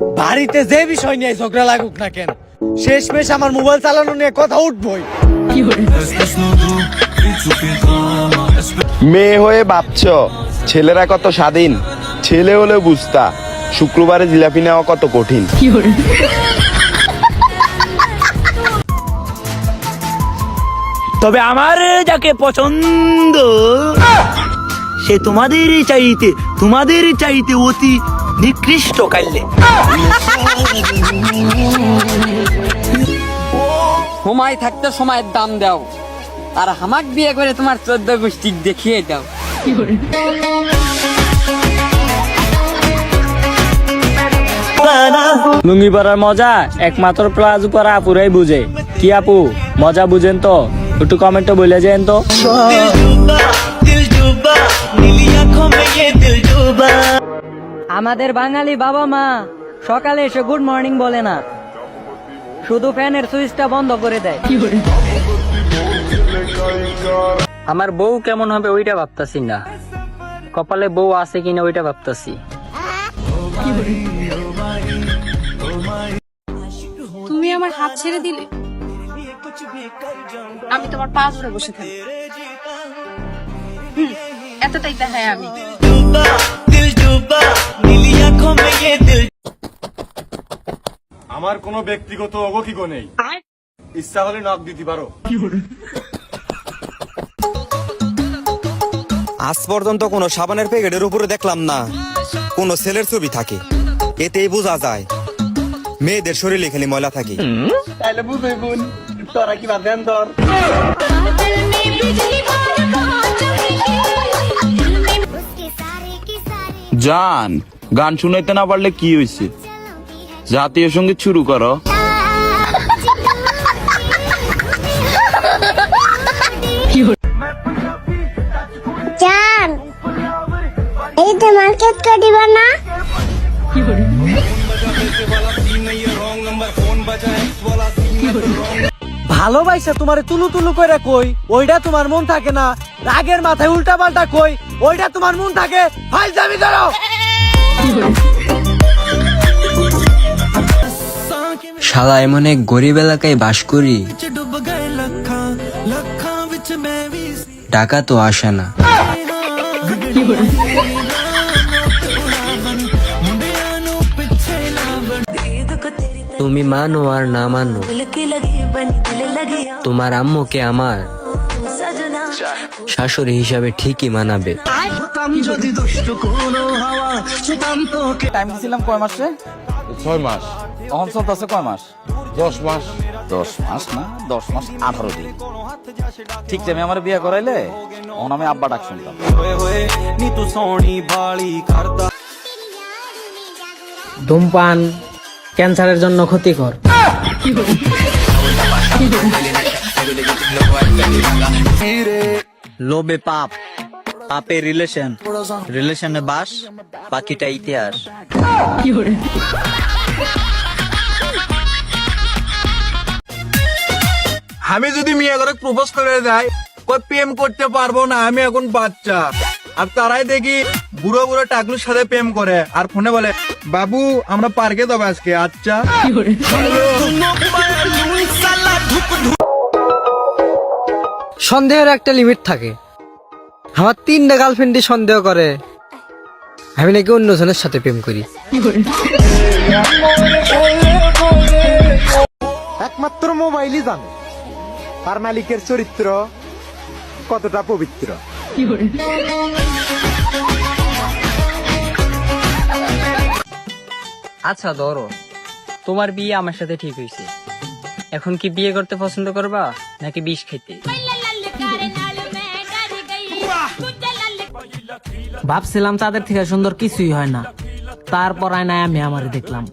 বাড়িতে যে বিষয় নিয়ে ঝগড়া লাগুক না কেন, শেষমেশ আমার মোবাইল চালানো নিয়ে কথা উঠবই। মেয়ে হয়ে ভাবছ ছেলেরা কত স্বাধীন, ছেলে হলে বুঝতা শুক্রবারে জিলাপি নেওয়া কত কঠিন। তবে আমার যাকে পছন্দ সে তোমাদের চাইতে অতি নিকৃষ্ট কাইলে। সময় থাকতে সময়ের দাম দাও, আর হামাক বিয়ে করে তোমার 14 গোষ্ঠী দেখিয়ে দাও। লুঙ্গি পরার মজা একমাত্র প্লাজো পরা আপুরাই বুঝে। কি আপু মজা বুঝেন তো? একটু কমেন্টে বলে যেন তো। আমাদের বাঙালি বাবা মা সকালে এসে গুড মর্নিং বলে না, শুধু ফ্যানের সুইচটা বন্ধ করে দেয়। আমার বউ কেমন হবে ওইটা ভাবতাছি না, কপালে বউ আছে কিনা ওইটা ভাবতাছি। তুমি আমার হাত ছেড়ে দিলে, আমি তোমার পা ধরে বসে থাকি। এতটাই দেখায় আমি। আমার কোনো ব্যক্তিগত অগতিক নেই, ইচ্ছা হলে নক দিতে পারো। আজ পর্যন্ত কোনো সাবানের প্যাকেটের উপরে দেখলাম না কোনো ছেলের ছবি থাকে, এতেই বোঝা যায় মেয়েদের শরীরে খালি ময়লা থাকে। তাইলে বুঝই বোন তোরা কি ভাবেন তোর? জান, গান শুনাইতে না পারলে কি হয়েছে? জাতীয় সঙ্গীত শুরু করো। জান, এই যে মার্কেট কাটিবা না? ভালোবাসা তোমারে তুলু তুলু করে কই, ওইটা তোমার মন থাকে না। রাগের মাথায় উল্টা পাল্টা কই, ওইটা তোমার মন থাকে। ফাইজলামি করো। শালা এমন এক গরিব এলাকায় বাস করি, টাকা তো আসে না। তুমি মানো আর না মানো, তোমার আম্মুকে আমার শাশুড়ি হিসাবে ঠিকই মানাবে। টাইম দিছিলাম কয় মাসে? 6 মাস। তখন চলতেছে কয় মাস? 10 মাস। 10 মাস না, 10 মাস 18 দিন। ঠিক টাইমে আমার বিয়ে করাইলে তখন আমি আব্বা ডাক শুনতাম। ধূমপান ক্যান্সারের জন্য ক্ষতিকর। লোভে পাপ, পাপে রিলেশন, রিলেশনে বাস, বাকিটা ইতিহাস। আমি যদি মেয়ে করে প্রপোজ করে দেয়, কই প্রেম করতে পারবো না, আমি এখন বাচ্চা। আর তারাই দেখি বুড়ো বুড়ো টাকলুর সাথে প্রেম করে, আর ফোনে বলে বাবু আমরা পার্কে যাবো আজকে। আচ্ছা, সন্দেহের একটা লিমিট থাকে। আমার 3টা গার্লফ্রেন্ডই সন্দেহ করে আমি নাকি অন্যজনের সাথে প্রেম করি। একমাত্র মোবাইলই জানে তার মালিকের চরিত্র কতটা পবিত্র। আচ্ছা ধরো তোমার বিয়ে আমার সাথে ঠিক হয়েছে, এখন কি বিয়ে করতে পছন্দ করবা নাকি বিষ খেতে? ভাবছিলাম তাদের থেকে সুন্দর কিছুই হয় না, তারপর আয়নায় আমি আমারে দেখলাম।